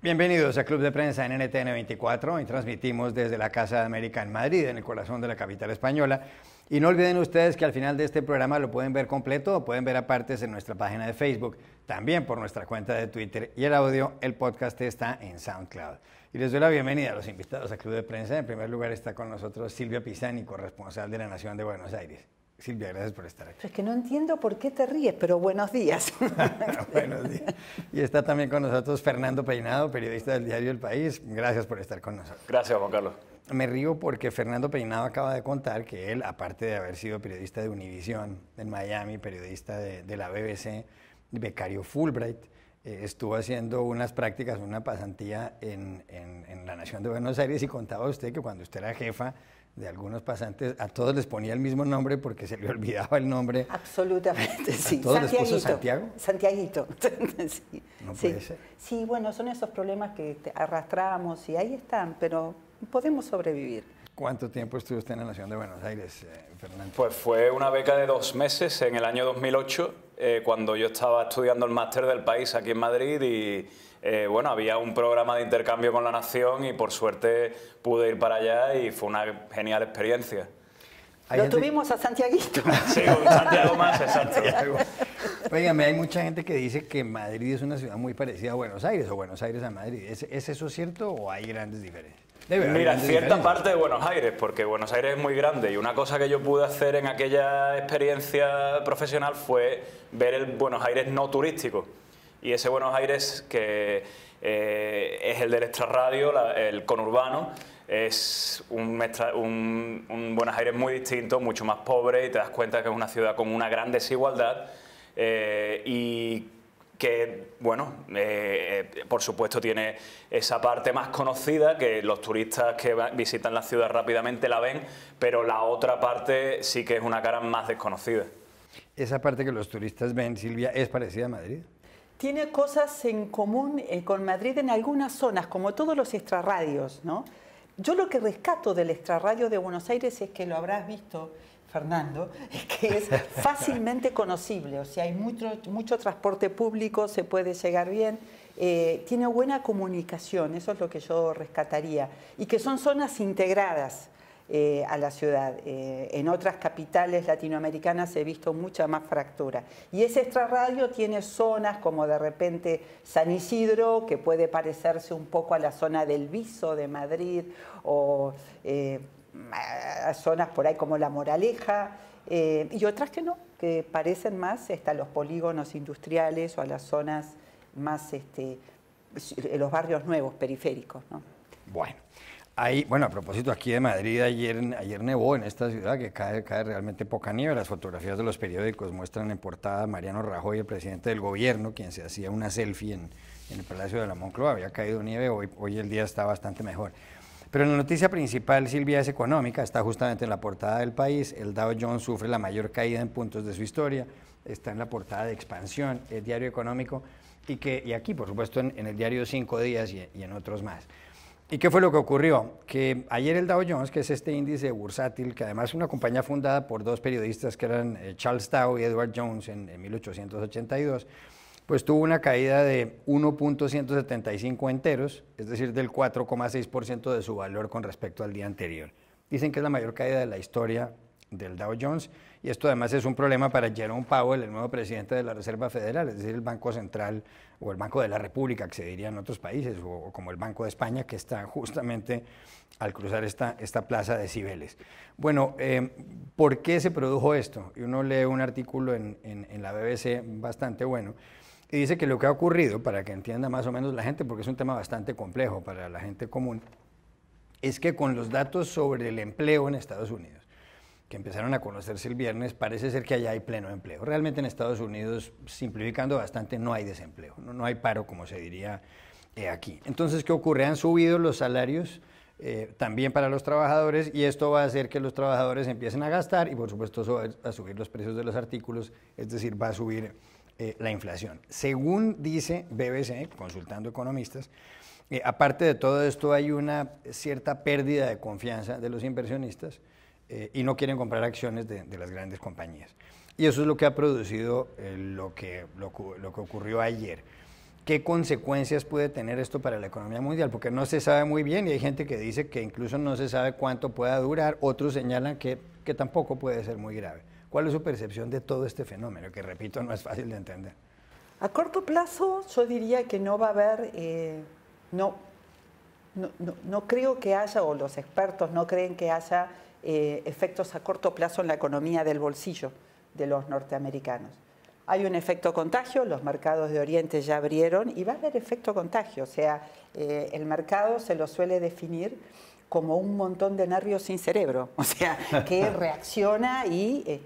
Bienvenidos a Club de Prensa en NTN 24. Hoy transmitimos desde la Casa de América en Madrid, en el corazón de la capital española. Y no olviden ustedes que al final de este programa lo pueden ver completo o pueden ver apartes en nuestra página de Facebook, también por nuestra cuenta de Twitter. Y el audio, el podcast está en SoundCloud. Y les doy la bienvenida a los invitados a Club de Prensa. En primer lugar está con nosotros Silvia Pisani, corresponsal de La Nación de Buenos Aires. Silvia, gracias por estar aquí. Es que no entiendo por qué te ríes, pero buenos días. Buenos días. Y está también con nosotros Fernando Peinado, periodista del diario El País. Gracias por estar con nosotros. Gracias, Juan Carlos. Me río porque Fernando Peinado acaba de contar que él, aparte de haber sido periodista de Univision en Miami, periodista de la BBC, becario Fulbright, estuvo haciendo unas prácticas, una pasantía en La Nación de Buenos Aires y contaba usted que cuando usted era jefa de algunos pasantes, a todos les ponía el mismo nombre porque se le olvidaba el nombre. Absolutamente, sí. ¿A todos les puso Santiago? Santiaguito. Sí. No puede ser. Sí, bueno, son esos problemas que arrastramos y ahí están, pero podemos sobrevivir. ¿Cuánto tiempo estuvo usted en La Nación de Buenos Aires, Fernando? Pues fue una beca de 2 meses en el año 2008, cuando yo estaba estudiando el máster del País aquí en Madrid y bueno, había un programa de intercambio con La Nación y por suerte pude ir para allá y fue una genial experiencia. Lo tuvimos a Santiaguito. Sí, un Santiago más, exacto. Óigame, hay mucha gente que dice que Madrid es una ciudad muy parecida a Buenos Aires o Buenos Aires a Madrid. ¿Es eso cierto o hay grandes diferencias? Mira, cierta parte de Buenos Aires, porque Buenos Aires es muy grande y una cosa que yo pude hacer en aquella experiencia profesional fue ver el Buenos Aires no turístico. Y ese Buenos Aires que es el del extrarradio, el conurbano, es un Buenos Aires muy distinto, mucho más pobre y te das cuenta que es una ciudad con una gran desigualdad y que, bueno, por supuesto tiene esa parte más conocida, que los turistas que visitan la ciudad rápidamente la ven, pero la otra parte sí que es una cara más desconocida. ¿Esa parte que los turistas ven, Silvia, es parecida a Madrid? Tiene cosas en común con Madrid en algunas zonas, como todos los extrarradios, ¿no? Yo lo que rescato del extrarradio de Buenos Aires es que lo habrás visto, Fernando, es que es fácilmente conocible, o sea, hay mucho transporte público, se puede llegar bien, tiene buena comunicación, eso es lo que yo rescataría, y que son zonas integradas a la ciudad. En otras capitales latinoamericanas he visto mucha más fractura. Y ese extrarradio tiene zonas como de repente San Isidro, que puede parecerse un poco a la zona del Viso de Madrid, o a zonas por ahí como La Moraleja, y otras que no, que parecen más a los polígonos industriales o a las zonas más, los barrios nuevos, periféricos, ¿no? Bueno, a propósito aquí de Madrid, ayer nevó en esta ciudad, que cae realmente poca nieve. Las fotografías de los periódicos muestran en portada a Mariano Rajoy, el presidente del gobierno, quien se hacía una selfie en el Palacio de la Moncloa. Había caído nieve, hoy el día está bastante mejor. Pero la noticia principal, Silvia, es económica, está justamente en la portada del País. El Dow Jones sufre la mayor caída en puntos de su historia, está en la portada de Expansión, el diario económico, y aquí, por supuesto, en el diario 5 Días y en otros más. ¿Y qué fue lo que ocurrió? Que ayer el Dow Jones, que es este índice bursátil, que además es una compañía fundada por dos periodistas que eran Charles Dow y Edward Jones en 1882, pues tuvo una caída de 1.175 enteros, es decir, del 4,6% de su valor con respecto al día anterior. Dicen que es la mayor caída de la historia del Dow Jones, y esto además es un problema para Jerome Powell, el nuevo presidente de la Reserva Federal, es decir, el Banco Central o el Banco de la República, que se diría en otros países, o como el Banco de España, que está justamente al cruzar esta plaza de Cibeles. Bueno, ¿por qué se produjo esto? Y uno lee un artículo en la BBC bastante bueno, y dice que lo que ha ocurrido, para que entienda más o menos la gente, porque es un tema bastante complejo para la gente común, es que con los datos sobre el empleo en Estados Unidos, que empezaron a conocerse el viernes, parece ser que allá hay pleno empleo. Realmente en Estados Unidos, simplificando bastante, no hay desempleo, no hay paro, como se diría aquí. Entonces, ¿qué ocurre? Han subido los salarios también para los trabajadores, y esto va a hacer que los trabajadores empiecen a gastar, y por supuesto eso va a subir los precios de los artículos, es decir, va a subir la inflación. Según dice BBC, consultando economistas, aparte de todo esto hay una cierta pérdida de confianza de los inversionistas, y no quieren comprar acciones de las grandes compañías. Y eso es lo que ha producido lo que ocurrió ayer. ¿Qué consecuencias puede tener esto para la economía mundial? Porque no se sabe muy bien y hay gente que dice que incluso no se sabe cuánto pueda durar, otros señalan que tampoco puede ser muy grave. ¿Cuál es su percepción de todo este fenómeno? Que repito, no es fácil de entender. A corto plazo yo diría que no va a haber, no creo que haya, o los expertos no creen que haya efectos a corto plazo en la economía del bolsillo de los norteamericanos. Hay un efecto contagio, los mercados de Oriente ya abrieron y va a haber efecto contagio, o sea, el mercado se lo suele definir como un montón de nervios sin cerebro, o sea, que reacciona y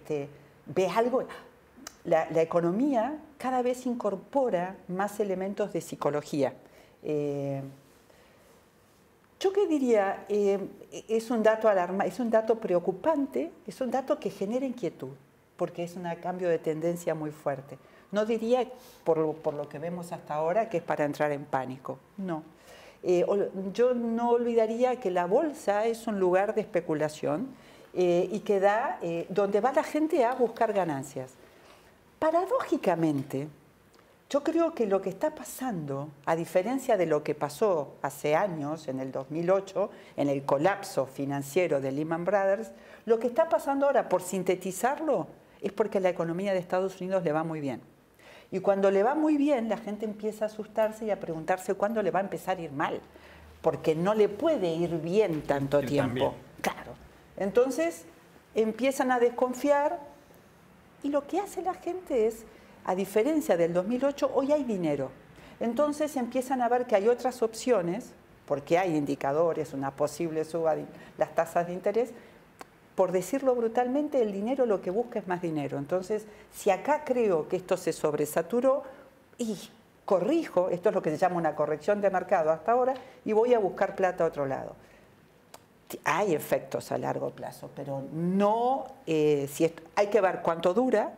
ve algo. La economía cada vez incorpora más elementos de psicología. Yo qué diría, es un dato es un dato preocupante, es un dato que genera inquietud, porque es un cambio de tendencia muy fuerte. No diría, por lo que vemos hasta ahora, que es para entrar en pánico, no. Yo no olvidaría que la bolsa es un lugar de especulación y que donde va la gente a buscar ganancias. Paradójicamente, yo creo que lo que está pasando, a diferencia de lo que pasó hace años, en el 2008, en el colapso financiero de Lehman Brothers, lo que está pasando ahora, por sintetizarlo, es porque a la economía de Estados Unidos le va muy bien. Y cuando le va muy bien, la gente empieza a asustarse y a preguntarse cuándo le va a empezar a ir mal, porque no le puede ir bien tanto tiempo. Claro. Entonces, empiezan a desconfiar y lo que hace la gente es, a diferencia del 2008, hoy hay dinero. Entonces empiezan a ver que hay otras opciones, porque hay indicadores, una posible suba de las tasas de interés. Por decirlo brutalmente, el dinero lo que busca es más dinero. Entonces, si acá creo que esto se sobresaturó, y corrijo, esto es lo que se llama una corrección de mercado hasta ahora, y voy a buscar plata a otro lado. Hay efectos a largo plazo, pero no, hay que ver cuánto dura,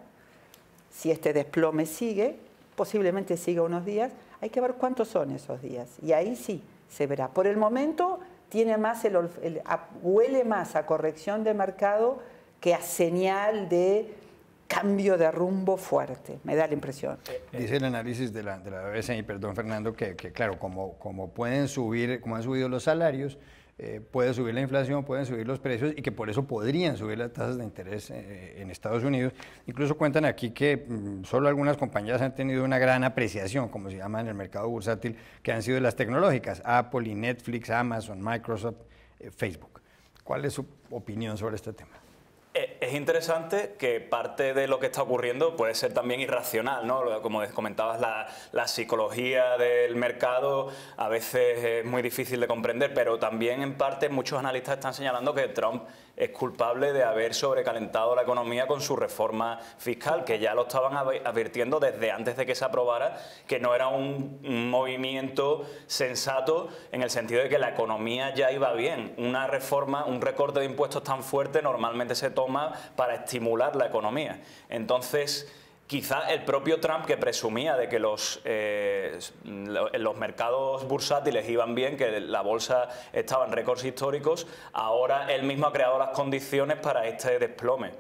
si este desplome sigue, posiblemente siga unos días, hay que ver cuántos son esos días, y ahí sí se verá. Por el momento tiene más huele más a corrección de mercado que a señal de cambio de rumbo fuerte, me da la impresión. Dice el análisis de la BCI, perdón Fernando, que claro, como pueden subir, como han subido los salarios, puede subir la inflación, pueden subir los precios y que por eso podrían subir las tasas de interés en Estados Unidos. Incluso cuentan aquí que solo algunas compañías han tenido una gran apreciación, como se llama en el mercado bursátil, que han sido las tecnológicas, Apple y Netflix, Amazon, Microsoft, Facebook. ¿Cuál es su opinión sobre este tema? Es interesante que parte de lo que está ocurriendo puede ser también irracional, ¿no? Como comentabas, la psicología del mercado a veces es muy difícil de comprender, pero también en parte muchos analistas están señalando que Trump es culpable de haber sobrecalentado la economía con su reforma fiscal, que ya lo estaban advirtiendo desde antes de que se aprobara, que no era un movimiento sensato en el sentido de que la economía ya iba bien. Una reforma, un recorte de impuestos tan fuerte normalmente se toma para estimular la economía. Entonces, quizá el propio Trump, que presumía de que los mercados bursátiles iban bien, que la bolsa estaba en récords históricos, ahora él mismo ha creado las condiciones para este desplome.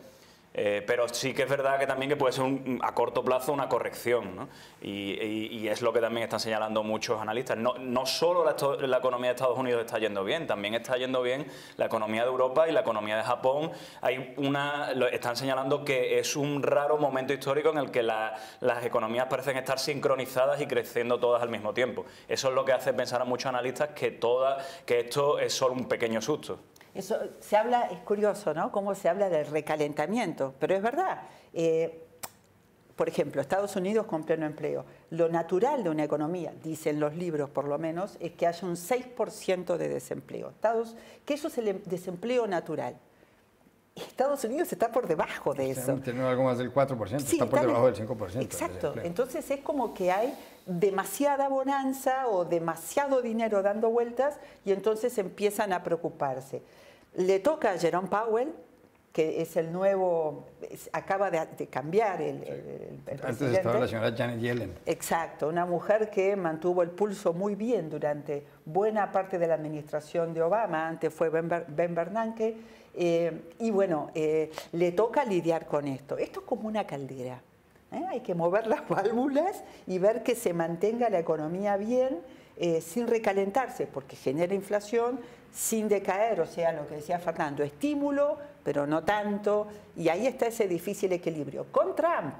Pero sí que es verdad que también que puede ser a corto plazo una corrección, ¿no? Y es lo que también están señalando muchos analistas. No solo la economía de Estados Unidos está yendo bien, también está yendo bien la economía de Europa y la economía de Japón. Están señalando que es un raro momento histórico en el que las economías parecen estar sincronizadas y creciendo todas al mismo tiempo. Eso es lo que hace pensar a muchos analistas que esto es solo un pequeño susto. Eso se habla, es curioso, ¿no? Cómo se habla del recalentamiento, pero es verdad. Por ejemplo, Estados Unidos con pleno empleo. Lo natural de una economía, dicen los libros por lo menos, es que haya un 6% de desempleo. Que eso es el desempleo natural. Estados Unidos está por debajo de eso. Tiene algo más del 4%, sí, está por debajo del 5%. Exacto, entonces es como que hay demasiada bonanza o demasiado dinero dando vueltas y entonces empiezan a preocuparse. Le toca a Jerome Powell que es el nuevo, acaba de cambiar el presidente. Antes estaba la señora Janet Yellen. Exacto, una mujer que mantuvo el pulso muy bien durante buena parte de la administración de Obama, antes fue Ben Bernanke, y bueno, le toca lidiar con esto. Esto es como una caldera, hay que mover las válvulas y ver que se mantenga la economía bien, sin recalentarse, porque genera inflación, sin decaer, o sea, lo que decía Fernando, estímulo, pero no tanto, y ahí está ese difícil equilibrio. Con Trump,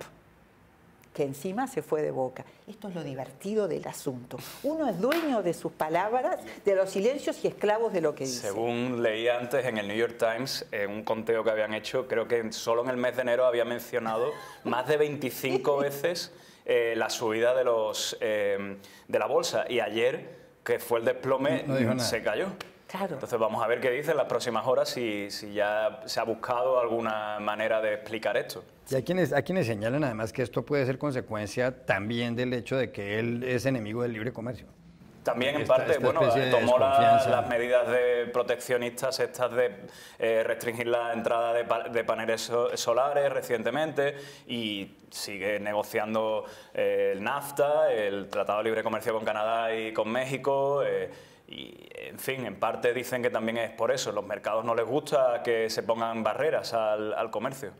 que encima se fue de boca. Esto es lo divertido del asunto. Uno es dueño de sus palabras, de los silencios y esclavos de lo que dice. Según leí antes en el New York Times, un conteo que habían hecho, creo que solo en el mes de enero había mencionado más de 25 veces la subida de la bolsa. Y ayer, que fue el desplome, se cayó. Claro. Entonces vamos a ver qué dice en las próximas horas, si ya se ha buscado alguna manera de explicar esto. Y hay quienes señalan además que esto puede ser consecuencia también del hecho de que él es enemigo del libre comercio. También en parte, bueno, tomó las medidas proteccionistas estas de restringir la entrada de paneles solares recientemente y sigue negociando el NAFTA, el Tratado de Libre Comercio con Canadá y con México. Y, en fin, en parte dicen que también es por eso. Los mercados no les gusta que se pongan barreras al comercio.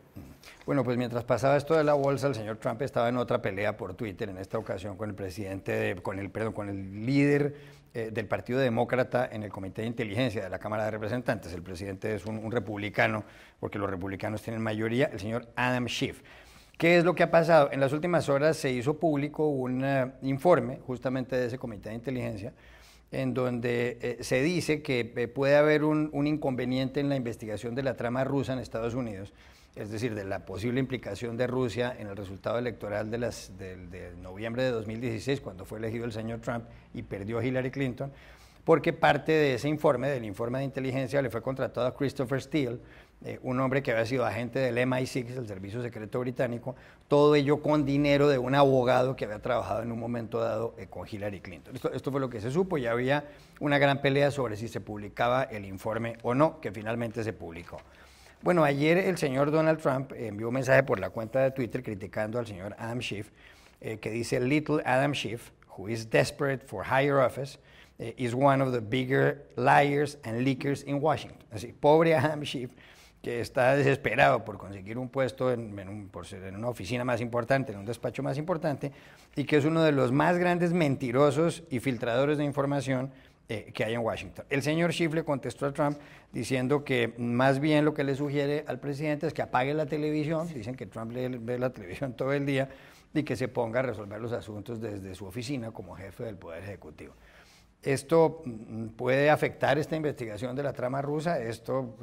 Bueno, pues mientras pasaba esto de la bolsa, el señor Trump estaba en otra pelea por Twitter, en esta ocasión con con el líder del Partido Demócrata en el Comité de Inteligencia de la Cámara de Representantes. El presidente es un republicano, porque los republicanos tienen mayoría, el señor Adam Schiff. ¿Qué es lo que ha pasado? En las últimas horas se hizo público un informe justamente de ese Comité de Inteligencia, en donde se dice que puede haber un inconveniente en la investigación de la trama rusa en Estados Unidos, es decir, de la posible implicación de Rusia en el resultado electoral de noviembre de 2016, cuando fue elegido el señor Trump y perdió a Hillary Clinton, porque parte de ese informe, del informe de inteligencia, le fue contratado a Christopher Steele, un hombre que había sido agente del MI6, el Servicio Secreto Británico, todo ello con dinero de un abogado que había trabajado en un momento dado con Hillary Clinton. Esto fue lo que se supo, y había una gran pelea sobre si se publicaba el informe o no, que finalmente se publicó. Bueno, ayer el señor Donald Trump envió un mensaje por la cuenta de Twitter criticando al señor Adam Schiff, que dice: "Little Adam Schiff, who is desperate for higher office, is one of the bigger liars and leakers in Washington". Así, pobre Adam Schiff, que está desesperado por conseguir un puesto por ser en una oficina más importante, en un despacho más importante, y que es uno de los más grandes mentirosos y filtradores de información que hay en Washington. El señor Schiff le contestó a Trump diciendo que más bien lo que le sugiere al presidente es que apague la televisión, dicen que Trump ve la televisión todo el día, y que se ponga a resolver los asuntos desde su oficina como jefe del Poder Ejecutivo. ¿Esto puede afectar esta investigación de la trama rusa? ¿Esto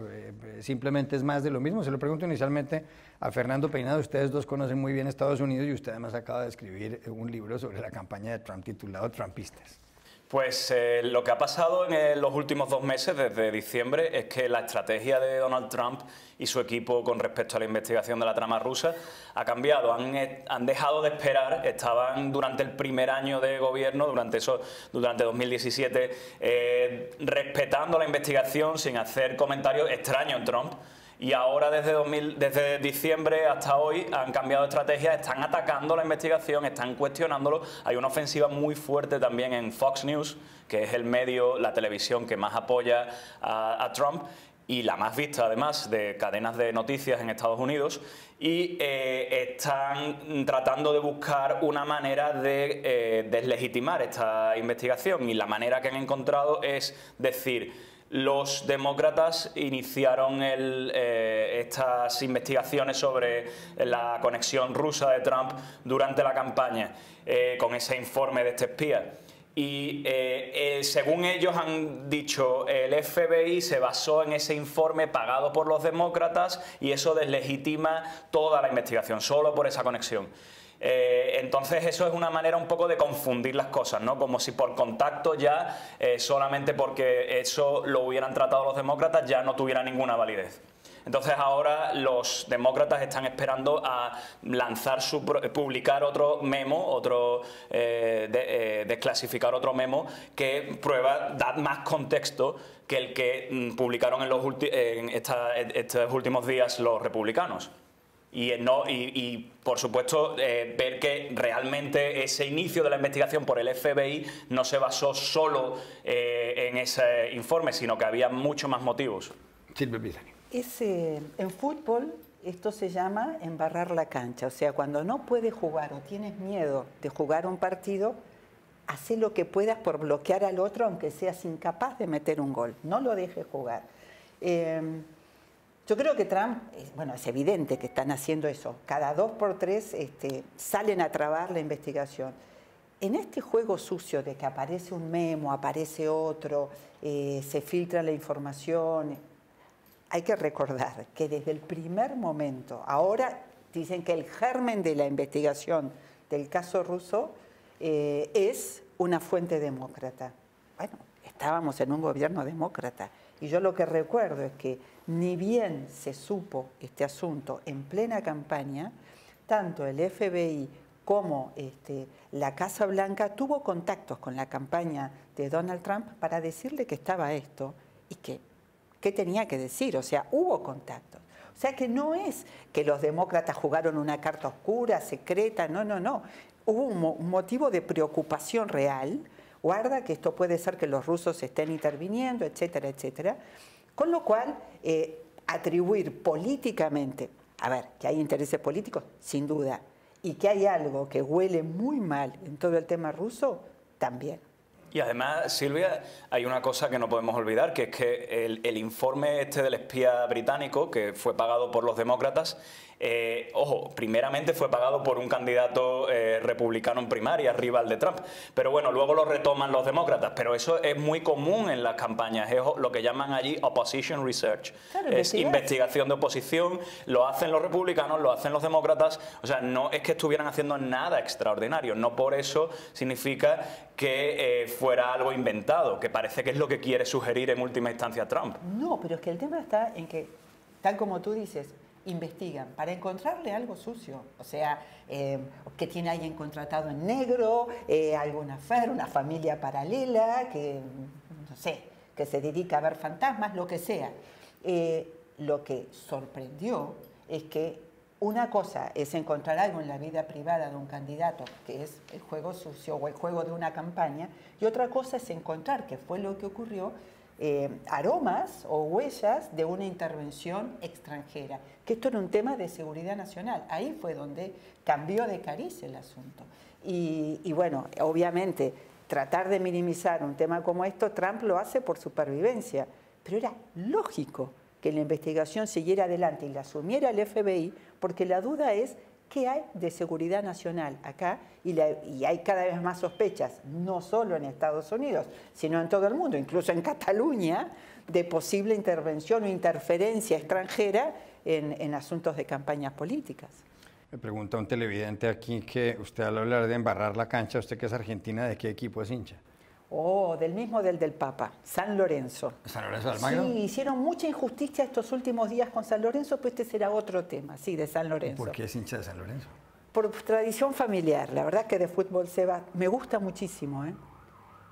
simplemente es más de lo mismo? Se lo pregunto inicialmente a Fernando Peinado. Ustedes dos conocen muy bien Estados Unidos y usted además acaba de escribir un libro sobre la campaña de Trump titulado Trumpistas. Pues lo que ha pasado en los últimos 2 meses, desde diciembre, es que la estrategia de Donald Trump y su equipo con respecto a la investigación de la trama rusa ha cambiado. Han dejado de esperar, estaban durante el primer año de gobierno, durante 2017, respetando la investigación sin hacer comentarios extraños en Trump. Y ahora desde diciembre hasta hoy han cambiado de estrategia, están atacando la investigación, están cuestionándolo. Hay una ofensiva muy fuerte también en Fox News, que es el medio, la televisión que más apoya a Trump y la más vista además de cadenas de noticias en Estados Unidos, y están tratando de buscar una manera de deslegitimar esta investigación, y la manera que han encontrado es decir: los demócratas iniciaron estas investigaciones sobre la conexión rusa de Trump durante la campaña, con ese informe de este espía. Y según ellos han dicho, el FBI se basó en ese informe pagado por los demócratas, y eso deslegitima toda la investigación, solo por esa conexión. Entonces eso es una manera un poco de confundir las cosas, ¿no? Como si por contacto ya, solamente porque eso lo hubieran tratado los demócratas, ya no tuviera ninguna validez. Entonces ahora los demócratas están esperando a publicar otro memo, desclasificar otro memo que da más contexto que el que publicaron en estos últimos días los republicanos. Y por supuesto, ver que realmente ese inicio de la investigación por el FBI no se basó solo en ese informe, sino que había muchos más motivos. Silvia Pisani. En fútbol esto se llama embarrar la cancha, o sea, cuando no puedes jugar o tienes miedo de jugar un partido, haz lo que puedas por bloquear al otro, aunque seas incapaz de meter un gol, no lo dejes jugar. Yo creo que Trump, bueno, es evidente que están haciendo eso. Cada 2 por 3 salen a trabar la investigación. En este juego sucio de que aparece un memo, aparece otro, se filtra la información, hay que recordar que desde el primer momento, ahora dicen que el germen de la investigación del caso ruso es una fuente demócrata. Bueno, estábamos en un gobierno demócrata. Y yo lo que recuerdo es que ni bien se supo este asunto en plena campaña, tanto el FBI como la Casa Blanca tuvo contactos con la campaña de Donald Trump para decirle que estaba esto y qué tenía que decir. O sea, hubo contactos. O sea que no es que los demócratas jugaron una carta oscura, secreta, no. Hubo un motivo de preocupación real. Guarda que esto puede ser que los rusos estén interviniendo, etcétera, etcétera. Con lo cual, atribuir políticamente, a ver, que hay intereses políticos, sin duda, y que hay algo que huele muy mal en todo el tema ruso, también. Y además, Silvia, hay una cosa que no podemos olvidar, que es que el informe del espía británico, que fue pagado por los demócratas, ojo, primeramente fue pagado por un candidato republicano en primaria, rival de Trump, pero bueno, luego lo retoman los demócratas, pero eso es muy común en las campañas, es lo que llaman allí opposition research, claro, es investigación de oposición, lo hacen los republicanos, lo hacen los demócratas, o sea, no es que estuvieran haciendo nada extraordinario, no por eso significa que fuera algo inventado, que parece que es lo que quiere sugerir en última instancia Trump. No, pero es que el tema está en que, tal como tú dices, investigan para encontrarle algo sucio, o sea, que tiene alguien contratado en negro, alguna una familia paralela, que, no sé, que se dedica a ver fantasmas, lo que sea. Lo que sorprendió es que una cosa es encontrar algo en la vida privada de un candidato, que es el juego sucio o el juego de una campaña, y otra cosa es encontrar, que fue lo que ocurrió, aromas o huellas de una intervención extranjera, que esto era un tema de seguridad nacional. Ahí fue donde cambió de cariz el asunto. Y bueno, obviamente, tratar de minimizar un tema como esto, Trump lo hace por supervivencia, pero era lógico que la investigación siguiera adelante y la asumiera el FBI, porque la duda es qué hay de seguridad nacional acá, y hay cada vez más sospechas, no solo en Estados Unidos, sino en todo el mundo, incluso en Cataluña, de posible intervención o interferencia extranjera en asuntos de campañas políticas. Me pregunta un televidente aquí que usted al hablar de embarrar la cancha, usted que es argentina, ¿de qué equipo es hincha? Del Papa, San Lorenzo. ¿San Lorenzo de Almagro? Sí, hicieron mucha injusticia estos últimos días con San Lorenzo, pues este será otro tema, sí, de San Lorenzo. ¿Por qué es hincha de San Lorenzo? Por tradición familiar, la verdad que de fútbol me gusta muchísimo.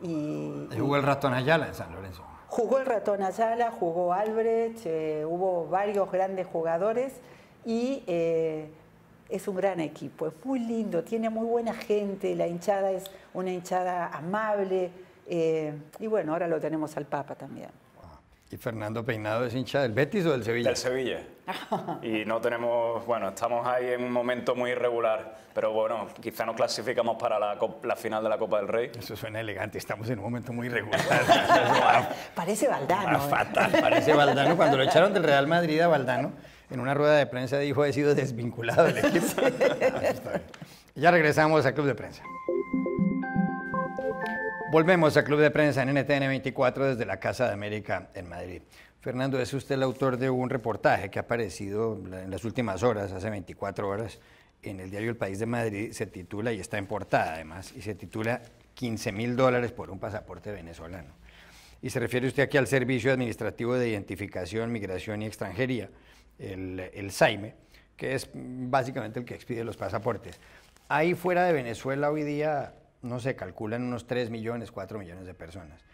¿Y jugó el Ratón Ayala en San Lorenzo? Jugó el Ratón Ayala, jugó Albrecht, hubo varios grandes jugadores y es un gran equipo, es muy lindo, tiene muy buena gente, la hinchada es una hinchada amable. Y bueno, ahora lo tenemos al Papa también. ¿Y Fernando Peinado es hincha del Betis o del Sevilla? Del Sevilla. Y no tenemos, bueno, estamos ahí en un momento muy irregular, pero bueno, quizá nos clasificamos para la final de la Copa del Rey. Eso suena elegante, estamos en un momento muy irregular. Parece Valdano. Fatal, parece Valdano. Cuando lo echaron del Real Madrid a Valdano, en una rueda de prensa dijo he sido desvinculado del equipo. Ya regresamos a Club de Prensa. Volvemos a Club de Prensa en NTN 24 desde la Casa de América en Madrid. Fernando, es usted el autor de un reportaje que ha aparecido en las últimas horas, hace 24 horas, en el diario El País de Madrid. Se titula, y está en portada además, y se titula $15.000 por un pasaporte venezolano. Y se refiere usted aquí al Servicio Administrativo de Identificación, Migración y Extranjería, el SAIME, que es básicamente el que expide los pasaportes. Ahí fuera de Venezuela hoy día, no se calculan unos 3 millones, 4 millones de personas.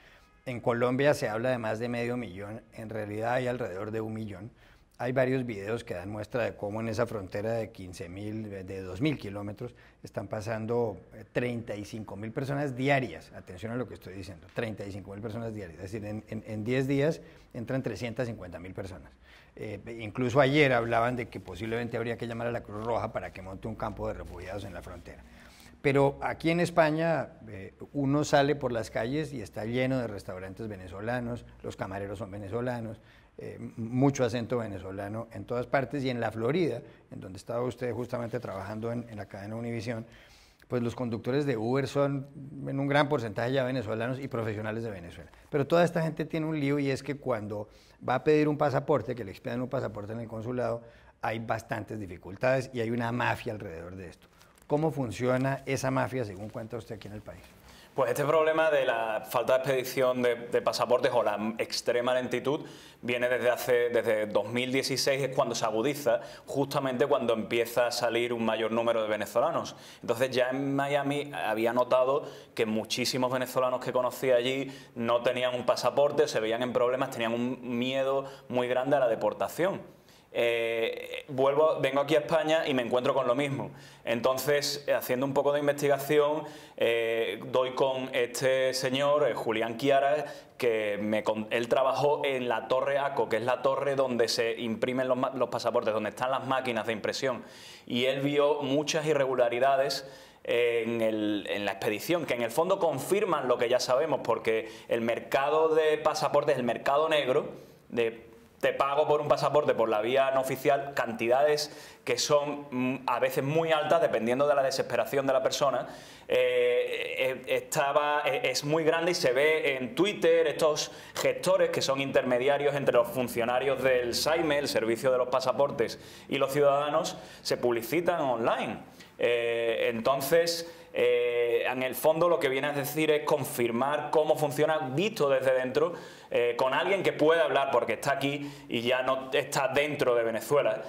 En Colombia se habla de más de medio millón, en realidad hay alrededor de 1 millón. Hay varios videos que dan muestra de cómo en esa frontera de 2.000 kilómetros están pasando 35.000 personas diarias. Atención a lo que estoy diciendo, 35.000 personas diarias. Es decir, en 10 días entran 350.000 personas. Incluso ayer hablaban de que posiblemente habría que llamar a la Cruz Roja para que monte un campo de refugiados en la frontera. Pero aquí en España uno sale por las calles y está lleno de restaurantes venezolanos, los camareros son venezolanos, mucho acento venezolano en todas partes, y en la Florida, en donde estaba usted justamente trabajando en la cadena Univisión, pues los conductores de Uber son en un gran porcentaje ya venezolanos y profesionales de Venezuela. Pero toda esta gente tiene un lío, y es que cuando va a pedir un pasaporte, que le expidan un pasaporte en el consulado, hay bastantes dificultades y hay una mafia alrededor de esto. ¿Cómo funciona esa mafia según cuenta usted aquí en el país? Pues este problema de la falta de expedición de pasaportes o la extrema lentitud viene desde 2016, es cuando se agudiza, justamente cuando empieza a salir un mayor número de venezolanos. Entonces ya en Miami había notado que muchísimos venezolanos que conocía allí no tenían un pasaporte, se veían en problemas, tenían un miedo muy grande a la deportación. Vengo aquí a España y me encuentro con lo mismo. Entonces, haciendo un poco de investigación, doy con este señor, Julián Chiara, que él trabajó en la Torre ACO, que es la torre donde se imprimen los pasaportes, donde están las máquinas de impresión. Y él vio muchas irregularidades en la expedición, que en el fondo confirman lo que ya sabemos, porque el mercado de pasaportes, el mercado negro, te pago por un pasaporte por la vía no oficial, cantidades que son a veces muy altas, dependiendo de la desesperación de la persona, es muy grande, y se ve en Twitter estos gestores que son intermediarios entre los funcionarios del SAIME, el servicio de los pasaportes, y los ciudadanos, se publicitan online. Entonces, en el fondo lo que viene a decir es confirmar cómo funciona, visto desde dentro, con alguien que puede hablar porque está aquí y ya no está dentro de Venezuela,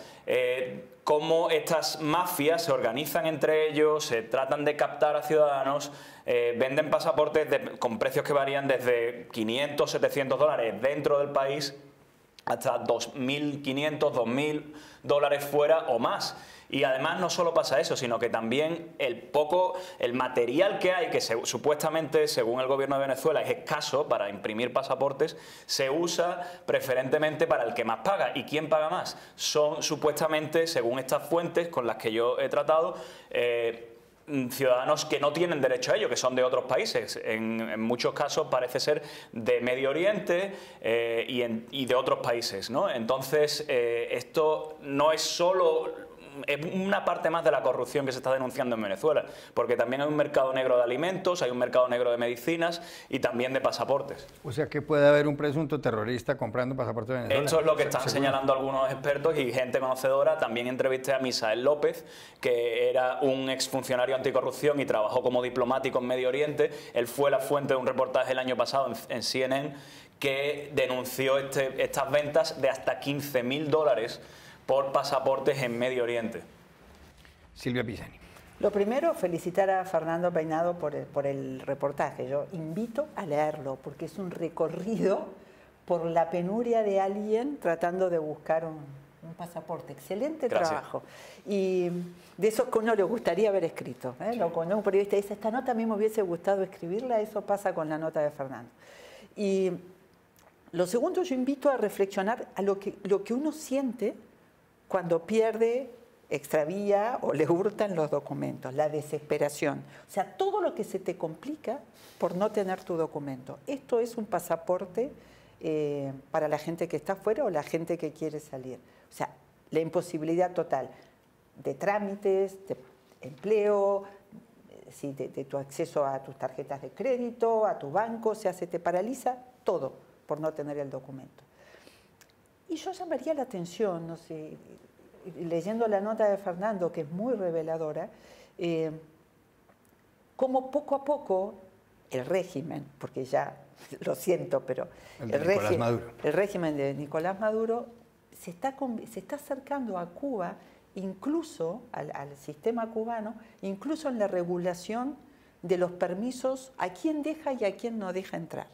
cómo estas mafias se organizan entre ellos, se tratan de captar a ciudadanos, venden pasaportes con precios que varían desde 500, 700 dólares dentro del país hasta 2.500, 2.000 dólares fuera o más. Y además no solo pasa eso, sino que también el material que hay, que supuestamente, según el gobierno de Venezuela, es escaso para imprimir pasaportes, se usa preferentemente para el que más paga. ¿Y quién paga más? Son supuestamente, según estas fuentes con las que yo he tratado, ciudadanos que no tienen derecho a ello, que son de otros países. En muchos casos parece ser de Medio Oriente y de otros países, ¿no? Entonces, esto no es solo... Es una parte más de la corrupción que se está denunciando en Venezuela, porque también hay un mercado negro de alimentos, hay un mercado negro de medicinas y también de pasaportes. O sea que puede haber un presunto terrorista comprando pasaportes de Venezuela. Esto es lo que están señalando algunos expertos y gente conocedora. También entrevisté a Misael López, que era un exfuncionario anticorrupción y trabajó como diplomático en Medio Oriente. Él fue la fuente de un reportaje el año pasado en CNN que denunció estas ventas de hasta 15.000 dólares por pasaportes en Medio Oriente. Silvia Pisani. Lo primero, felicitar a Fernando Peinado por el reportaje. Yo invito a leerlo porque es un recorrido por la penuria de alguien tratando de buscar un pasaporte. Excelente trabajo. Y de eso que uno le gustaría haber escrito. Sí. Cuando un periodista dice, esta nota a mí me hubiese gustado escribirla, eso pasa con la nota de Fernando. Y lo segundo, yo invito a reflexionar a lo que uno siente cuando pierde, extravía o le hurtan los documentos, la desesperación. O sea, todo lo que se te complica por no tener tu documento. Esto es un pasaporte para la gente que está afuera o la gente que quiere salir. O sea, la imposibilidad total de trámites, de empleo, de tu acceso a tus tarjetas de crédito, a tu banco, o sea, se te paraliza todo por no tener el documento. Y yo llamaría la atención, no sé, leyendo la nota de Fernando, que es muy reveladora, cómo poco a poco el régimen, porque ya lo siento, pero el régimen de Nicolás Maduro se está acercando a Cuba, incluso al sistema cubano, incluso en la regulación de los permisos a quién deja y a quién no deja entrar.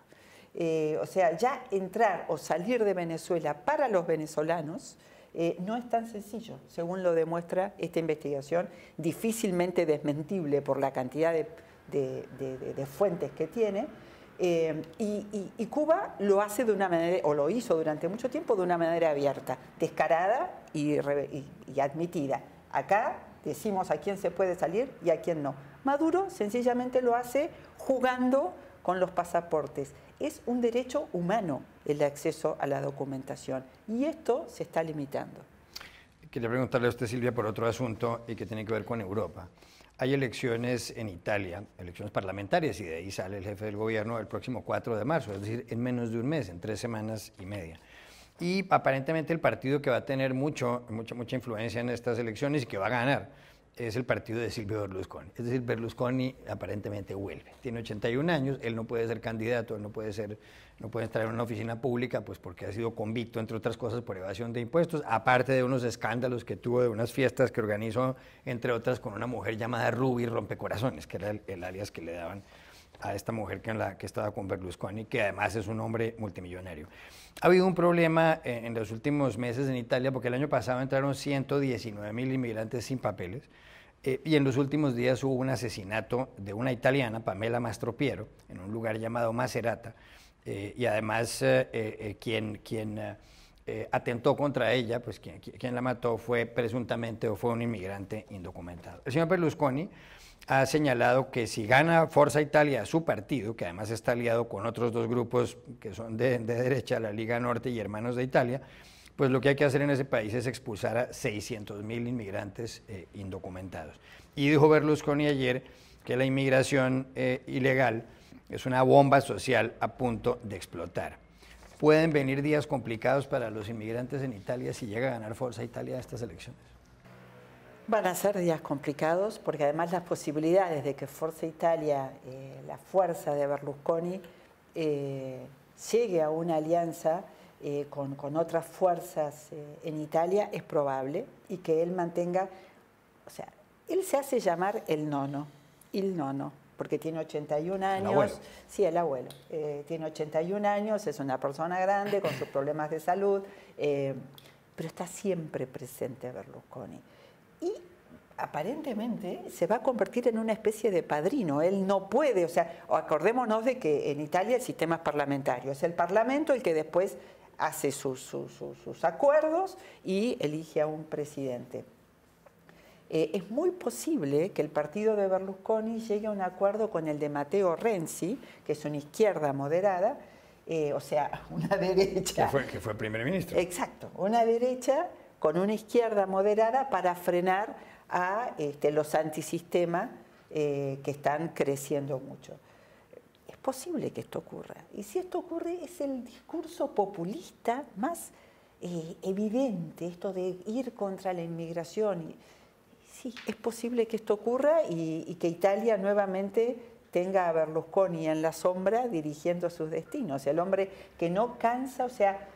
O sea, ya entrar o salir de Venezuela para los venezolanos no es tan sencillo, según lo demuestra esta investigación, difícilmente desmentible por la cantidad de fuentes que tiene. Y Cuba lo hace de una manera, o lo hizo durante mucho tiempo de una manera abierta, descarada y admitida. Acá decimos a quién se puede salir y a quién no. Maduro sencillamente lo hace jugando con los pasaportes. Es un derecho humano el acceso a la documentación y esto se está limitando. Quería preguntarle a usted, Silvia, por otro asunto y que tiene que ver con Europa. Hay elecciones en Italia, elecciones parlamentarias, y de ahí sale el jefe del gobierno el próximo 4 de marzo, es decir, en menos de un mes, en 3 semanas y media. Y aparentemente el partido que va a tener mucha influencia en estas elecciones y que va a ganar es el partido de Silvio Berlusconi. Es decir, Berlusconi aparentemente vuelve. Tiene 81 años, él no puede ser candidato, él no puede estar en una oficina pública, pues porque ha sido convicto, entre otras cosas, por evasión de impuestos, aparte de unos escándalos que tuvo de unas fiestas que organizó, entre otras, con una mujer llamada Ruby Rompecorazones, que era el alias que le daban a esta mujer que estaba con Berlusconi, que además es un hombre multimillonario. Ha habido un problema en los últimos meses en Italia, porque el año pasado entraron 119.000 inmigrantes sin papeles, y en los últimos días hubo un asesinato de una italiana, Pamela Mastropiero, en un lugar llamado Macerata, y además quien atentó contra ella, pues quien la mató fue presuntamente o fue un inmigrante indocumentado. El señor Berlusconi ha señalado que si gana Forza Italia, su partido, que además está aliado con otros dos grupos que son de derecha, la Liga Norte y Hermanos de Italia, pues lo que hay que hacer en ese país es expulsar a 600.000 inmigrantes indocumentados. Y dijo Berlusconi ayer que la inmigración ilegal es una bomba social a punto de explotar. ¿Pueden venir días complicados para los inmigrantes en Italia si llega a ganar Forza Italia estas elecciones? Van a ser días complicados porque además las posibilidades de que Forza Italia, la fuerza de Berlusconi, llegue a una alianza con otras fuerzas en Italia es probable, y que él mantenga, o sea, él se hace llamar el nono, porque tiene 81 años. El abuelo. Sí, el abuelo. Tiene 81 años, es una persona grande con sus problemas de salud, pero está siempre presente Berlusconi. Y aparentemente se va a convertir en una especie de padrino. Él no puede, o sea, acordémonos de que en Italia el sistema es parlamentario. Es el Parlamento el que después hace sus acuerdos y elige a un presidente. Es muy posible que el partido de Berlusconi llegue a un acuerdo con el de Matteo Renzi, que es una izquierda moderada, o sea, una derecha. Que fue primer ministro. Exacto, una derecha con una izquierda moderada para frenar a los antisistemas que están creciendo mucho. Es posible que esto ocurra. Y si esto ocurre, es el discurso populista más evidente, esto de ir contra la inmigración. Sí, es posible que esto ocurra y que Italia nuevamente tenga a Berlusconi en la sombra dirigiendo sus destinos. El hombre que no cansa, o sea,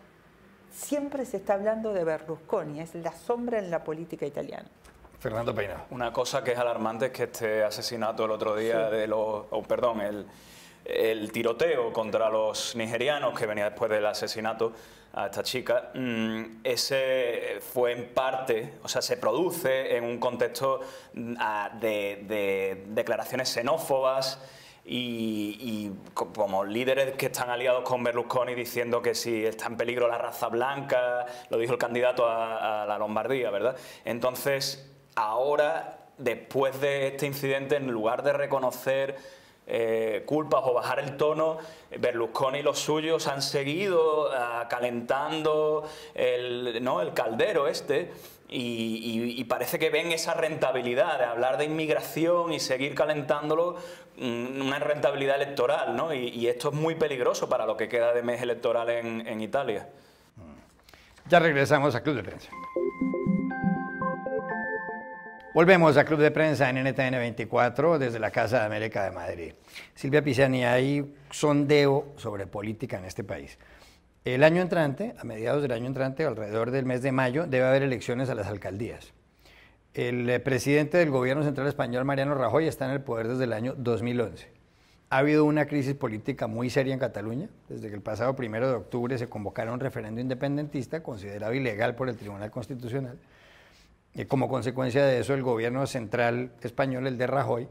siempre se está hablando de Berlusconi, es la sombra en la política italiana. Fernando Peinado. Una cosa que es alarmante es que este asesinato el otro día, sí, el tiroteo contra los nigerianos que venía después del asesinato a esta chica, ese fue en parte, o sea, se produce en un contexto de declaraciones xenófobas y como líderes que están aliados con Berlusconi diciendo que si está en peligro la raza blanca, lo dijo el candidato a la Lombardía, ¿verdad? Entonces, ahora, después de este incidente, en lugar de reconocer culpas o bajar el tono, Berlusconi y los suyos han seguido calentando el caldero y parece que ven esa rentabilidad de hablar de inmigración y seguir calentándolo, una rentabilidad electoral, ¿no? Y esto es muy peligroso para lo que queda de mes electoral en Italia. Ya regresamos a Club de Prensa. Volvemos a Club de Prensa en NTN 24 desde la Casa de América de Madrid. Silvia Pisani, hay sondeo sobre política en este país. El año entrante, a mediados del año entrante, alrededor del mes de mayo, debe haber elecciones a las alcaldías. El presidente del gobierno central español, Mariano Rajoy, está en el poder desde el año 2011. Ha habido una crisis política muy seria en Cataluña. Desde que el pasado 1 de octubre se convocara un referendo independentista, considerado ilegal por el Tribunal Constitucional. Como consecuencia de eso, el gobierno central español, el de Rajoy,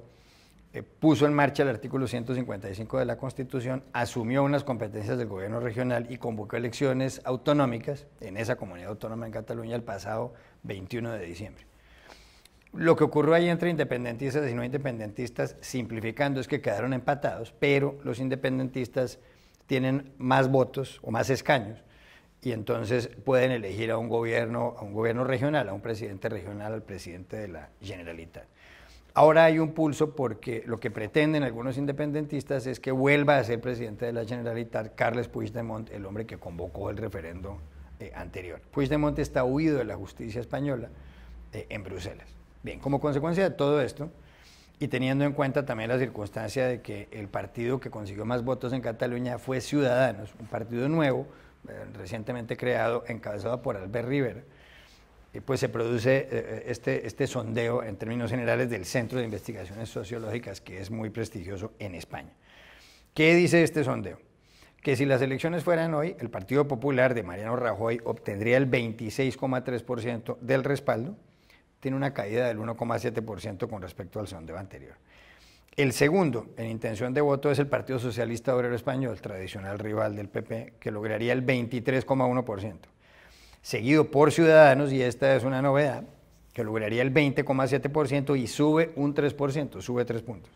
puso en marcha el artículo 155 de la Constitución, asumió unas competencias del gobierno regional y convocó elecciones autonómicas en esa comunidad autónoma en Cataluña el pasado 21 de diciembre. Lo que ocurrió ahí entre independentistas y no independentistas, simplificando, es que quedaron empatados, pero los independentistas tienen más votos o más escaños y entonces pueden elegir a un gobierno regional, a un presidente regional, al presidente de la Generalitat. Ahora hay un pulso porque lo que pretenden algunos independentistas es que vuelva a ser presidente de la Generalitat Carles Puigdemont, el hombre que convocó el referendo anterior. Puigdemont está huido de la justicia española en Bruselas. Bien, como consecuencia de todo esto, y teniendo en cuenta también la circunstancia de que el partido que consiguió más votos en Cataluña fue Ciudadanos, un partido nuevo, recientemente creado, encabezado por Albert Rivera, pues se produce este sondeo en términos generales del Centro de Investigaciones Sociológicas, que es muy prestigioso en España. ¿Qué dice este sondeo? Que si las elecciones fueran hoy, el Partido Popular de Mariano Rajoy obtendría el 26,3% del respaldo, tiene una caída del 1,7% con respecto al sondeo anterior. El segundo en intención de voto es el Partido Socialista Obrero Español, tradicional rival del PP, que lograría el 23,1%. Seguido por Ciudadanos, y esta es una novedad, que lograría el 20,7% y sube un 3%, sube 3 puntos.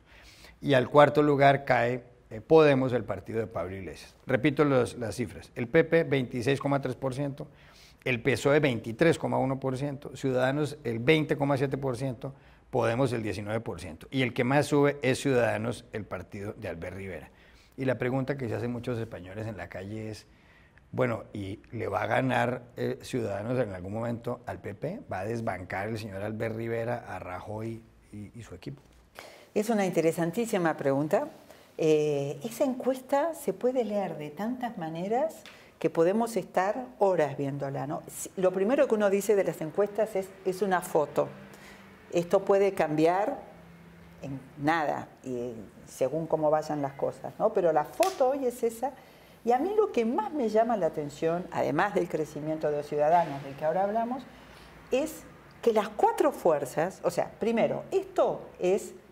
Y al cuarto lugar cae Podemos, el partido de Pablo Iglesias. Repito las cifras, el PP 26,3%, el PSOE 23,1%, Ciudadanos el 20,7%, Podemos el 19%. Y el que más sube es Ciudadanos, el partido de Albert Rivera. Y la pregunta que se hacen muchos españoles en la calle es, bueno, ¿y le va a ganar Ciudadanos en algún momento al PP? ¿Va a desbancar el señor Albert Rivera a Rajoy y su equipo? Es una interesantísima pregunta. Esa encuesta se puede leer de tantas maneras que podemos estar horas viéndola, ¿no? Lo primero que uno dice de las encuestas es una foto. Esto puede cambiar en nada, y según cómo vayan las cosas, ¿no? Pero la foto hoy es esa. Y a mí lo que más me llama la atención, además del crecimiento de los ciudadanos del que ahora hablamos, es que las cuatro fuerzas, o sea, primero,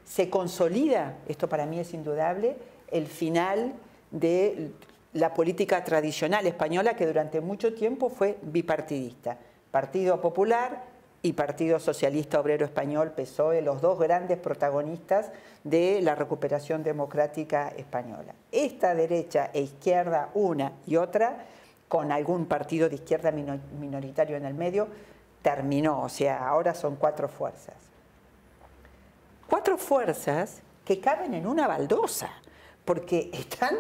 se consolida, esto para mí es indudable, el final de la política tradicional española que durante mucho tiempo fue bipartidista. Partido Popular y Partido Socialista Obrero Español, PSOE, los dos grandes protagonistas de la recuperación democrática española. Esta derecha e izquierda, una y otra, con algún partido de izquierda minoritario en el medio, terminó, o sea, ahora son cuatro fuerzas. Cuatro fuerzas que caben en una baldosa, porque están...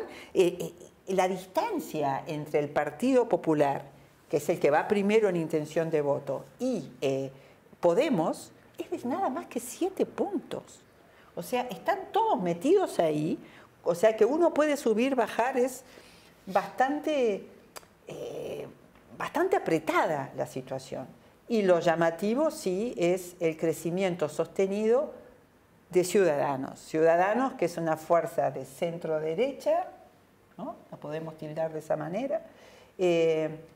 la distancia entre el Partido Popular, que es el que va primero en intención de voto, y Podemos, es de nada más que 7 puntos. O sea, están todos metidos ahí, o sea que uno puede subir, bajar, es bastante apretada la situación. Y lo llamativo sí es el crecimiento sostenido de Ciudadanos. Ciudadanos, que es una fuerza de centro-derecha, ¿no? La podemos tildar de esa manera,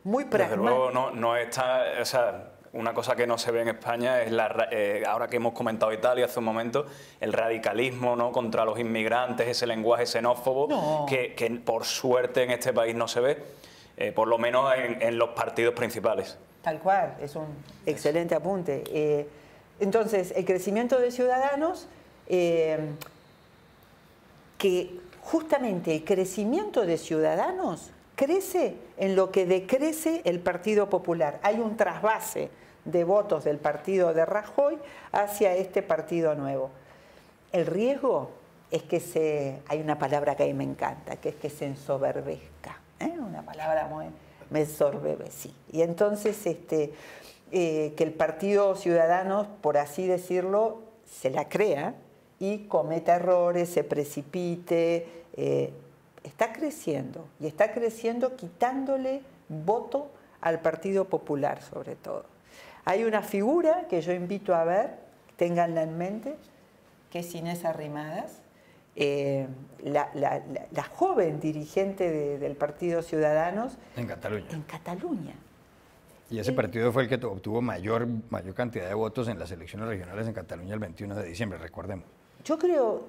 muy pragmática. Desde luego no está, o sea, una cosa que no se ve en España es, ahora que hemos comentado Italia hace un momento, el radicalismo, ¿no?, contra los inmigrantes, ese lenguaje xenófobo que por suerte en este país no se ve, por lo menos en los partidos principales. Tal cual, es un excelente apunte. Entonces, el crecimiento de Ciudadanos, que justamente el crecimiento de Ciudadanos crece en lo que decrece el Partido Popular. Hay un trasvase de votos del partido de Rajoy hacia este partido nuevo. El riesgo es que hay una palabra que a mí me encanta, que es que se ensoberbezca. Una palabra muy... me sorbebe, sí. Y entonces que el Partido Ciudadanos, por así decirlo, se la crea y cometa errores, se precipite. está creciendo, y está creciendo quitándole voto al Partido Popular sobre todo. Hay una figura que yo invito a ver, ténganla en mente, que es Inés Arrimadas, la joven dirigente del Partido Ciudadanos. En Cataluña. En Cataluña. Y ese partido fue el que obtuvo mayor cantidad de votos en las elecciones regionales en Cataluña el 21 de diciembre, recordemos. Yo creo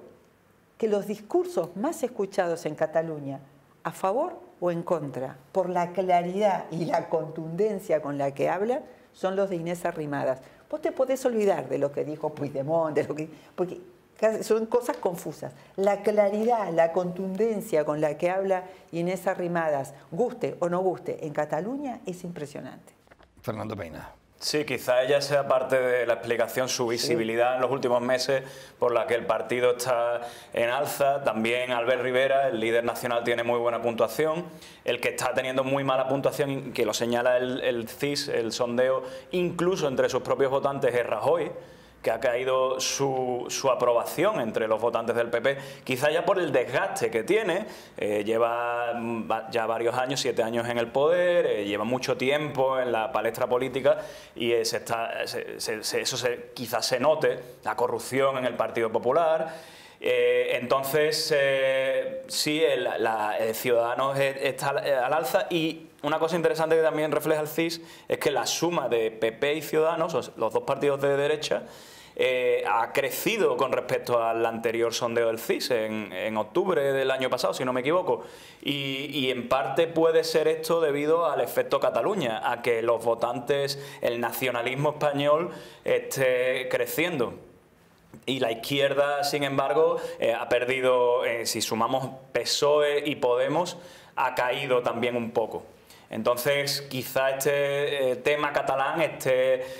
que los discursos más escuchados en Cataluña, a favor o en contra, por la claridad y la contundencia con la que hablan, son los de Inés Arrimadas. Vos te podés olvidar de lo que dijo Puigdemont, porque son cosas confusas. La claridad, la contundencia con la que habla Inés Arrimadas, guste o no guste, en Cataluña es impresionante. Fernando Peinado. Sí, quizá ella sea parte de la explicación, su visibilidad en los últimos meses por la que el partido está en alza. También Albert Rivera, el líder nacional, tiene muy buena puntuación. El que está teniendo muy mala puntuación, que lo señala el CIS, el sondeo, incluso entre sus propios votantes, es Rajoy, que ha caído su aprobación entre los votantes del PP, quizá ya por el desgaste que tiene. Lleva ya varios años, 7 años en el poder, lleva mucho tiempo en la palestra política y quizás se note, la corrupción en el Partido Popular. Entonces, sí, el Ciudadanos está al alza, y una cosa interesante que también refleja el CIS es que la suma de PP y Ciudadanos, los dos partidos de derecha, ha crecido con respecto al anterior sondeo del CIS en octubre del año pasado, si no me equivoco, y en parte puede ser esto debido al efecto Cataluña, a que los votantes, el nacionalismo español esté creciendo. Y la izquierda, sin embargo, ha perdido, si sumamos PSOE y Podemos, ha caído también un poco. Entonces, quizá este tema catalán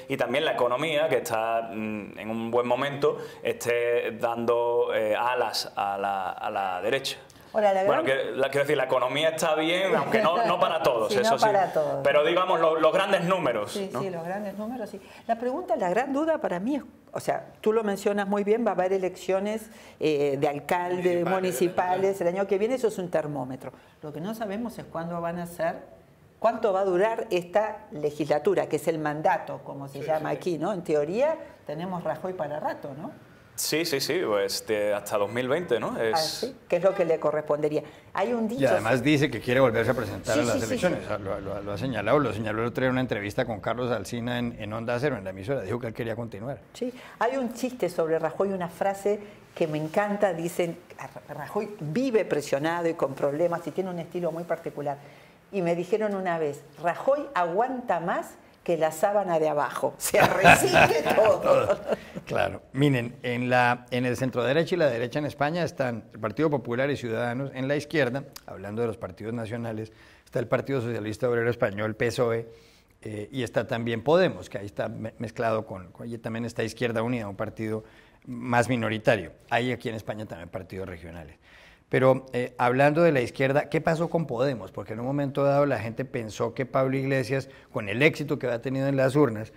y también la economía, que está en un buen momento, esté dando alas a la derecha. Ahora, bueno, quiero decir, la economía está bien, aunque no para todos, sí, eso no sí. Para todos. Pero digamos los grandes números. Sí, ¿no? sí, los grandes números, sí. La pregunta, la gran duda para mí es, o sea, tú lo mencionas muy bien, va a haber elecciones de alcaldes, municipales el año que viene, eso es un termómetro. Lo que no sabemos es cuándo van a ser, cuánto va a durar esta legislatura, que es el mandato, como se llama aquí, ¿no? En teoría tenemos Rajoy para rato, ¿no? Sí, pues hasta 2020, ¿no? ¿Sí? ¿Qué es lo que le correspondería? Hay un dicho... Y además dice que quiere volverse a presentar a las elecciones. Sí. O sea, lo ha señalado, lo señaló el otro día en una entrevista con Carlos Alsina en Onda Cero, en la emisora, dijo que él quería continuar. Sí, hay un chiste sobre Rajoy, una frase que me encanta, dicen, Rajoy vive presionado y con problemas y tiene un estilo muy particular. Y me dijeron una vez, Rajoy aguanta más que la sábana de abajo, se resiste todo. Claro, miren, en el centro derecha y la derecha en España están el Partido Popular y Ciudadanos. En la izquierda, hablando de los partidos nacionales, está el Partido Socialista Obrero Español, PSOE, y está también Podemos, que ahí está mezclado y también está Izquierda Unida, un partido más minoritario. Hay aquí en España también partidos regionales. Pero hablando de la izquierda, ¿qué pasó con Podemos? Porque en un momento dado la gente pensó que Pablo Iglesias, con el éxito que había tenido en las urnas,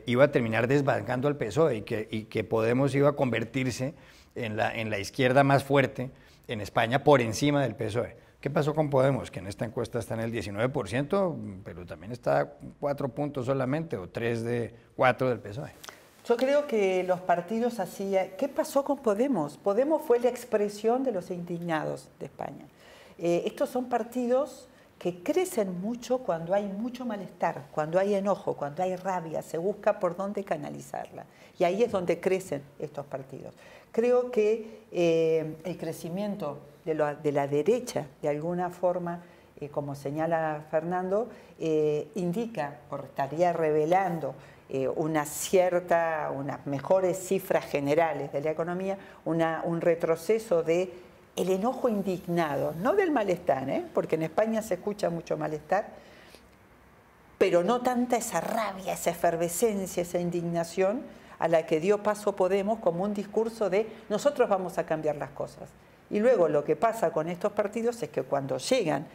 iba a terminar desbancando al PSOE y que Podemos iba a convertirse en la izquierda más fuerte en España por encima del PSOE. ¿Qué pasó con Podemos? Que en esta encuesta está en el 19%, pero también está 4 puntos solamente, o 3 de 4 del PSOE. Yo creo que los partidos hacían... ¿Qué pasó con Podemos? Podemos fue la expresión de los indignados de España. Estos son partidos que crecen mucho cuando hay mucho malestar, cuando hay enojo, cuando hay rabia, se busca por dónde canalizarla. Y ahí es donde crecen estos partidos. Creo que el crecimiento de la derecha, de alguna forma, como señala Fernando, indica, o estaría revelando, unas mejores cifras generales de la economía, un retroceso de el enojo indignado, no del malestar, porque en España se escucha mucho malestar, pero no tanta esa rabia, esa efervescencia, esa indignación a la que dio paso Podemos como un discurso de nosotros vamos a cambiar las cosas. Y luego lo que pasa con estos partidos es que cuando llegan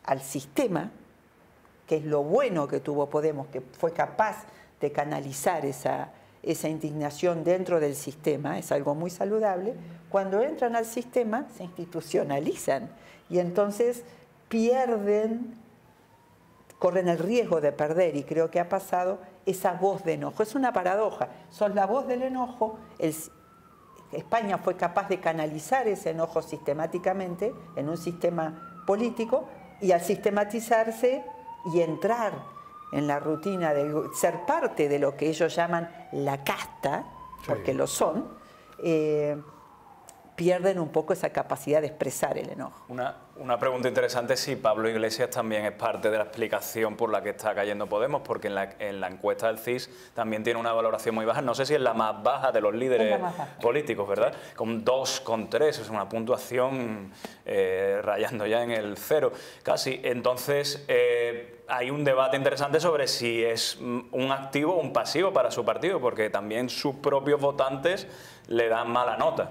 al sistema, que es lo bueno que tuvo Podemos, que fue capaz de canalizar esa indignación dentro del sistema, es algo muy saludable. Cuando entran al sistema se institucionalizan y entonces corren el riesgo de perder, y creo que ha pasado esa voz de enojo. Es una paradoja, son la voz del enojo. España fue capaz de canalizar ese enojo sistemáticamente en un sistema político, y al sistematizarse y entrar en la rutina de ser parte de lo que ellos llaman la casta, porque lo son, pierden un poco esa capacidad de expresar el enojo. Una pregunta interesante es si Pablo Iglesias también es parte de la explicación por la que está cayendo Podemos, porque en la encuesta del CIS también tiene una valoración muy baja, no sé si es la más baja de los líderes políticos, ¿verdad? Con 2,3, es una puntuación rayando ya en el 0 casi. Entonces hay un debate interesante sobre si es un activo o un pasivo para su partido, porque también sus propios votantes le dan mala nota.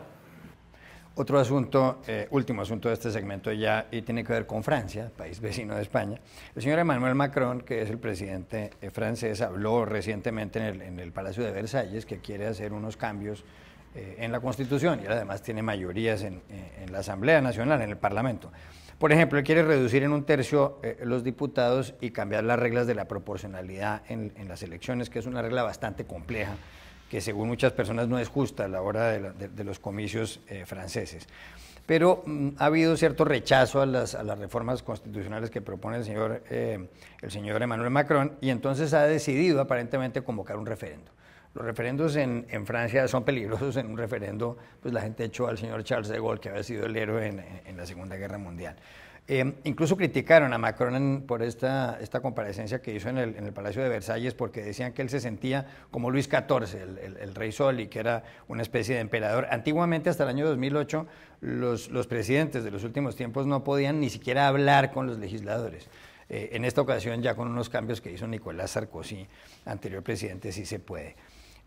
Otro asunto, último asunto de este segmento ya, y tiene que ver con Francia, país vecino de España. El señor Emmanuel Macron, que es el presidente francés, habló recientemente en el Palacio de Versalles que quiere hacer unos cambios en la Constitución, y él además tiene mayorías en la Asamblea Nacional, en el Parlamento. Por ejemplo, él quiere reducir en 1/3 los diputados y cambiar las reglas de la proporcionalidad en las elecciones, que es una regla bastante compleja, que según muchas personas no es justa a la hora de los comicios franceses. Pero ha habido cierto rechazo a las reformas constitucionales que propone el señor Emmanuel Macron, y entonces ha decidido aparentemente convocar un referendo. Los referendos en Francia son peligrosos. En un referendo, pues la gente echó al señor Charles de Gaulle, que había sido el héroe en la Segunda Guerra Mundial. Incluso criticaron a Macron por esta comparecencia que hizo en el Palacio de Versalles, porque decían que él se sentía como Luis XIV, el rey Sol, y que era una especie de emperador. Antiguamente, hasta el año 2008, los presidentes de los últimos tiempos no podían ni siquiera hablar con los legisladores. En esta ocasión, ya con unos cambios que hizo Nicolás Sarkozy, anterior presidente, sí se puede.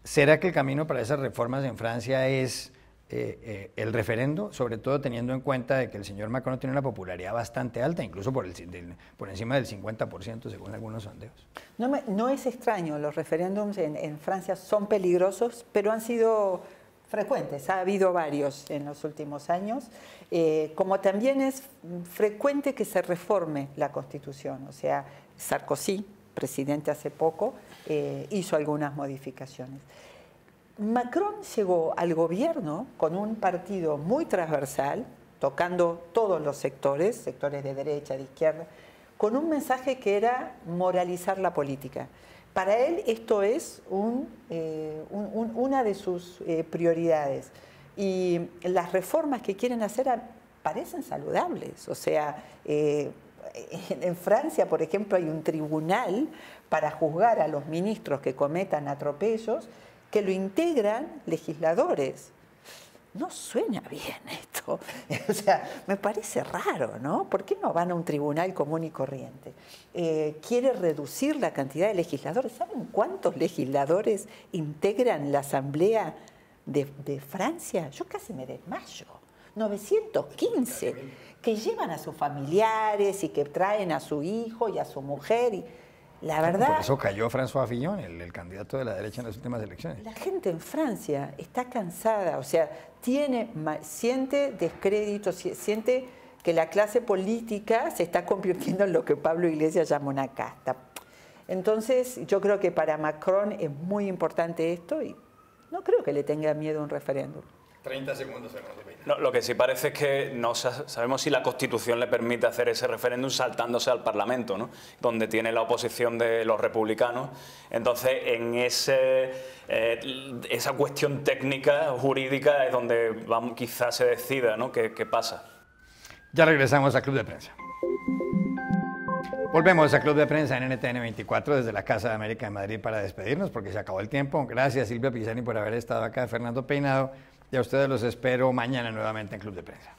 ¿Será que el camino para esas reformas en Francia es el referendo, sobre todo teniendo en cuenta de que el señor Macron tiene una popularidad bastante alta, incluso por encima del 50% según algunos sondeos? No es extraño, los referéndums en Francia son peligrosos, pero han sido frecuentes, ha habido varios en los últimos años, como también es frecuente que se reforme la Constitución. O sea, Sarkozy, presidente hace poco, hizo algunas modificaciones. Macron llegó al gobierno con un partido muy transversal, tocando todos los sectores de derecha, de izquierda, con un mensaje que era moralizar la política. Para él esto es una de sus prioridades. Y las reformas que quieren hacer parecen saludables. O sea, en Francia, por ejemplo, hay un tribunal para juzgar a los ministros que cometan atropellos, que lo integran legisladores. No suena bien esto. O sea, me parece raro, ¿no? ¿Por qué no van a un tribunal común y corriente? Quiere reducir la cantidad de legisladores. ¿Saben cuántos legisladores integran la Asamblea de Francia? Yo casi me desmayo. 915, que llevan a sus familiares y que traen a su hijo y a su mujer. Y la verdad, por eso cayó François Fillon, el candidato de la derecha en las últimas elecciones. La gente en Francia está cansada, o sea, siente descrédito, siente que la clase política se está convirtiendo en lo que Pablo Iglesias llama una casta. Entonces, yo creo que para Macron es muy importante esto y no creo que le tenga miedo a un referéndum. 30 segundos, Fernando. No, lo que sí parece es que no sabemos si la Constitución le permite hacer ese referéndum saltándose al Parlamento, ¿no? Donde tiene la oposición de los republicanos. Entonces, en esa cuestión técnica, jurídica, es donde quizás se decida, ¿no? ¿Qué pasa? Ya regresamos a Club de Prensa. Volvemos a Club de Prensa en NTN 24 desde la Casa de América de Madrid para despedirnos porque se acabó el tiempo. Gracias, Silvia Pisani, por haber estado acá. Fernando Peinado. Y a ustedes los espero mañana nuevamente en Club de Prensa.